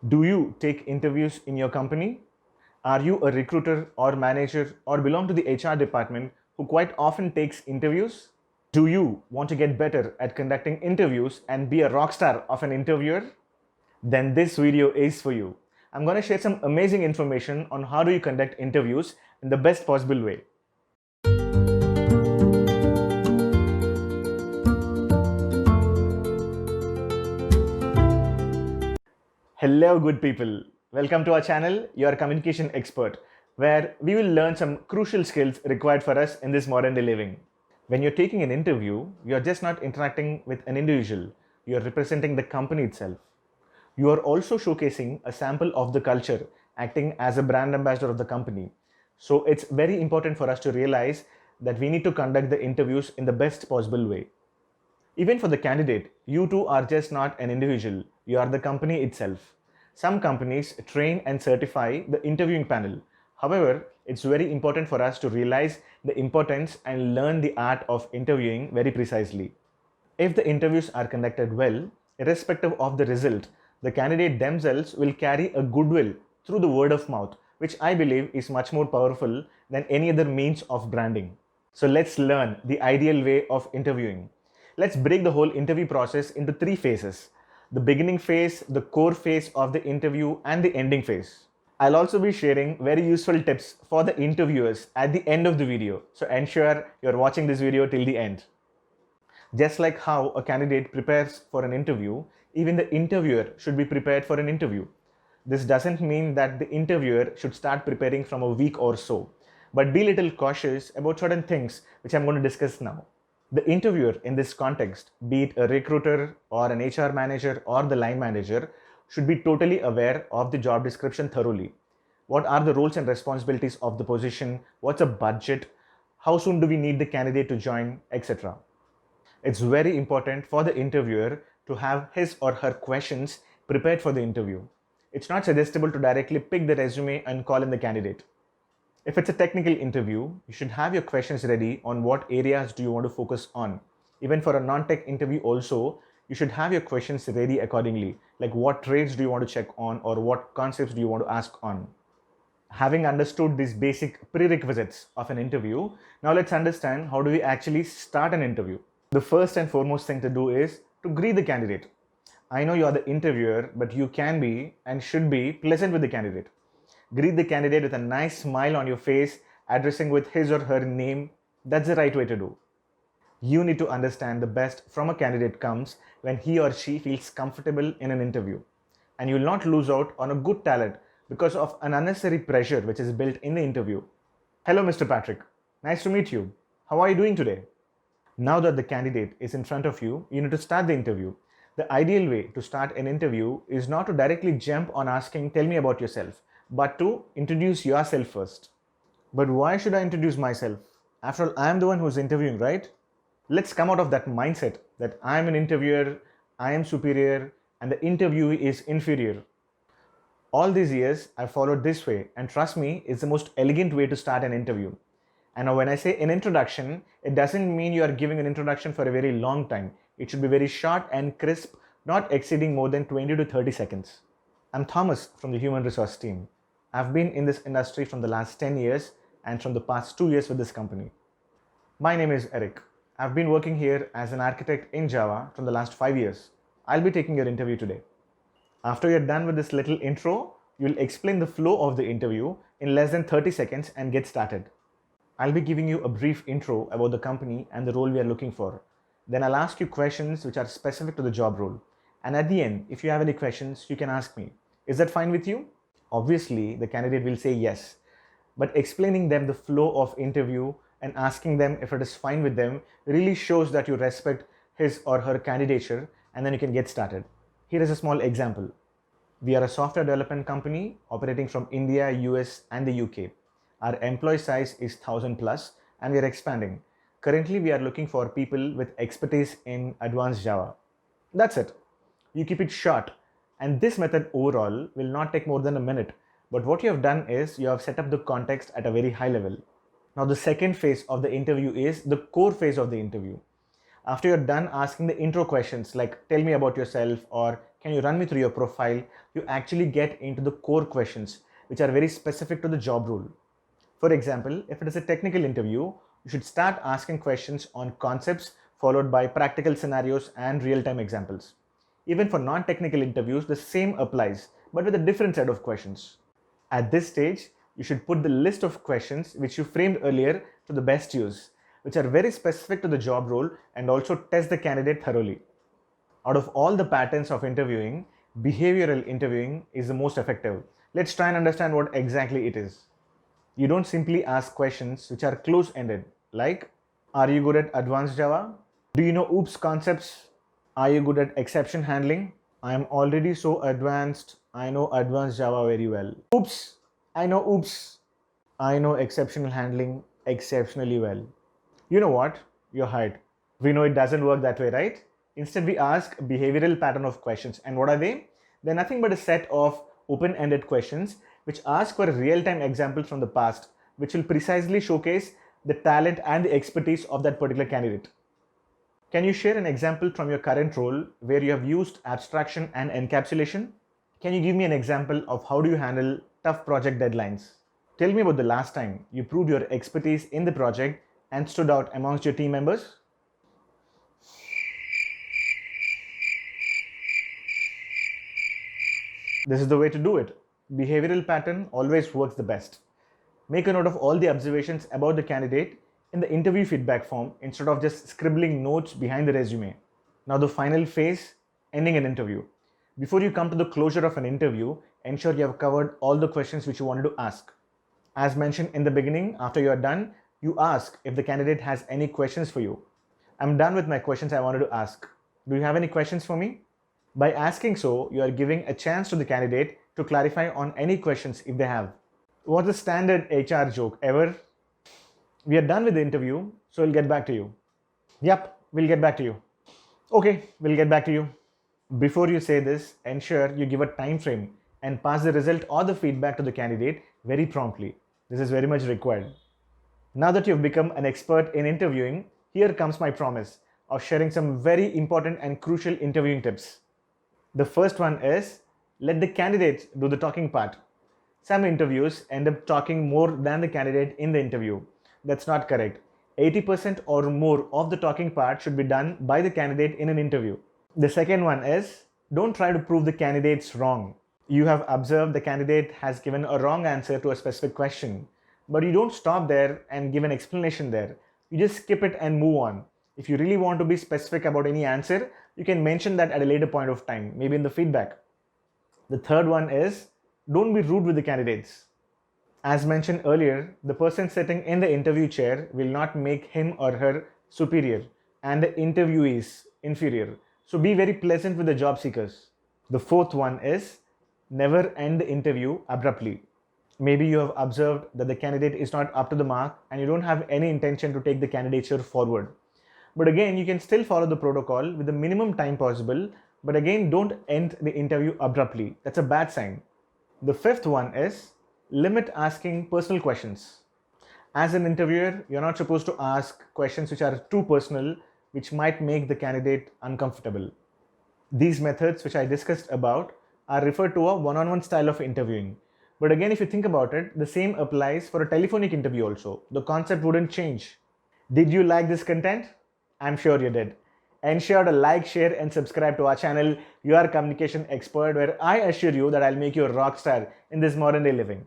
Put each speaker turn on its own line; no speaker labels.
Do you take interviews in your company? Are you a recruiter or manager or belong to the HR department who quite often takes interviews? Do you want to get better at conducting interviews and be a rock star of an interviewer? Then this video is for you. I'm going to share some amazing information on how do you conduct interviews in the best possible way. Hello, good people. Welcome to our channel, Your Communication Expert, where we will learn some crucial skills required for us in this modern day living. When you're taking an interview, you're just not interacting with an individual, you're representing the company itself. You are also showcasing a sample of the culture, acting as a brand ambassador of the company. So it's very important for us to realize that we need to conduct the interviews in the best possible way. Even for the candidate, you too are just not an individual, you are the company itself. Some companies train and certify the interviewing panel. However, it's very important for us to realize the importance and learn the art of interviewing very precisely. If the interviews are conducted well, irrespective of the result, the candidate themselves will carry a goodwill through the word of mouth, which I believe is much more powerful than any other means of branding. So let's learn the ideal way of interviewing. Let's break the whole interview process into three phases: the beginning phase, the core phase of the interview, and the ending phase. I'll also be sharing very useful tips for the interviewers at the end of the video, so ensure you're watching this video till the end. Just like how a candidate prepares for an interview, even the interviewer should be prepared for an interview. This doesn't mean that the interviewer should start preparing from a week or so, but be little cautious about certain things which I'm going to discuss now. The interviewer in this context, be it a recruiter or an HR manager or the line manager, should be totally aware of the job description thoroughly. What are the roles and responsibilities of the position? What's a budget? How soon do we need the candidate to join, etc. It's very important for the interviewer to have his or her questions prepared for the interview. It's not suggestible to directly pick the resume and call in the candidate. If it's a technical interview, you should have your questions ready on what areas do you want to focus on. Even for a non-tech interview also, you should have your questions ready accordingly, like what traits do you want to check on or what concepts do you want to ask on. Having understood these basic prerequisites of an interview, now let's understand how do we actually start an interview. The first and foremost thing to do is to greet the candidate. I know you are the interviewer, but you can be and should be pleasant with the candidate. Greet the candidate with a nice smile on your face, addressing with his or her name. That's the right way to do. You need to understand the best from a candidate comes when he or she feels comfortable in an interview. And you will not lose out on a good talent because of an unnecessary pressure which is built in the interview. Hello, Mr. Patrick. Nice to meet you. How are you doing today? Now that the candidate is in front of you, you need to start the interview. The ideal way to start an interview is not to directly jump on asking, tell me about yourself, but to introduce yourself first. But why should I introduce myself? After all, I am the one who's interviewing, right? Let's come out of that mindset that I am an interviewer, I am superior, and the interviewee is inferior. All these years, I've followed this way, and trust me, it's the most elegant way to start an interview. And now when I say an introduction, it doesn't mean you are giving an introduction for a very long time. It should be very short and crisp, not exceeding more than 20 to 30 seconds. I'm Thomas from the Human Resource team. I've been in this industry from the last 10 years and from the past 2 years with this company. My name is Eric. I've been working here as an architect in Java from the last 5 years. I'll be taking your interview today. After you're done with this little intro, you'll explain the flow of the interview in less than 30 seconds and get started. I'll be giving you a brief intro about the company and the role we are looking for. Then I'll ask you questions which are specific to the job role. And at the end, if you have any questions, you can ask me. Is that fine with you? Obviously, the candidate will say yes. But explaining them the flow of interview and asking them if it is fine with them really shows that you respect his or her candidature, and then you can get started. Here is a small example. We are a software development company operating from India, US, and the UK. Our employee size is 1000 plus and we are expanding. Currently, we are looking for people with expertise in advanced Java. That's it. You keep it short, and this method overall will not take more than a minute. But what you have done is you have set up the context at a very high level. Now the second phase of the interview is the core phase of the interview. After you're done asking the intro questions like tell me about yourself or can you run me through your profile, you actually get into the core questions which are very specific to the job role. For example, if it is a technical interview, you should start asking questions on concepts followed by practical scenarios and real-time examples. Even for non-technical interviews, the same applies, but with a different set of questions. At this stage, you should put the list of questions which you framed earlier to the best use, which are very specific to the job role and also test the candidate thoroughly. Out of all the patterns of interviewing, behavioral interviewing is the most effective. Let's try and understand what exactly it is. You don't simply ask questions which are close-ended, like, are you good at advanced Java? Do you know OOPS concepts? Are you good at exception handling? I am already so advanced, I know advanced Java very well. Oops, I know OOPS. I know exceptional handling exceptionally well. You know what? You're hired. We know it doesn't work that way, right? Instead, we ask behavioral pattern of questions. And what are they? They're nothing but a set of open-ended questions which ask for a real-time example from the past, which will precisely showcase the talent and the expertise of that particular candidate. Can you share an example from your current role where you have used abstraction and encapsulation? Can you give me an example of how do you handle tough project deadlines? Tell me about the last time you proved your expertise in the project and stood out amongst your team members. This is the way to do it. Behavioral pattern always works the best. Make a note of all the observations about the candidate in the interview feedback form instead of just scribbling notes behind the resume. Now the final phase, ending an interview. Before you come to the closure of an interview, ensure you have covered all the questions which you wanted to ask. As mentioned in the beginning, after you are done, you ask if the candidate has any questions for you. I'm done with my questions I wanted to ask. Do you have any questions for me? By asking so, you are giving a chance to the candidate to clarify on any questions if they have. What's the standard HR joke ever? We are done with the interview, so we'll get back to you. Yep, we'll get back to you. Okay, we'll get back to you. Before you say this, ensure you give a time frame and pass the result or the feedback to the candidate very promptly. This is very much required. Now that you've become an expert in interviewing, here comes my promise of sharing some very important and crucial interviewing tips. The first one is, let the candidate do the talking part. Some interviews end up talking more than the candidate in the interview. That's not correct. 80% or more of the talking part should be done by the candidate in an interview. The second one is, don't try to prove the candidates wrong. You have observed the candidate has given a wrong answer to a specific question, but you don't stop there and give an explanation there. You just skip it and move on. If you really want to be specific about any answer, you can mention that at a later point of time, maybe in the feedback. The third one is, don't be rude with the candidates. As mentioned earlier, the person sitting in the interview chair will not make him or her superior and the interviewees inferior. So be very pleasant with the job seekers. The fourth one is, never end the interview abruptly. Maybe you have observed that the candidate is not up to the mark and you don't have any intention to take the candidature forward. But again, you can still follow the protocol with the minimum time possible, but again, don't end the interview abruptly. That's a bad sign. The fifth one is, limit asking personal questions. As an interviewer, you're not supposed to ask questions which are too personal, which might make the candidate uncomfortable. These methods which I discussed about are referred to a one-on-one style of interviewing. But again, if you think about it, the same applies for a telephonic interview also. The concept wouldn't change. Did you like this content? I'm sure you did. Ensure to like, share and subscribe to our channel, Your Communication Expert, where I assure you that I'll make you a rock star in this modern day living.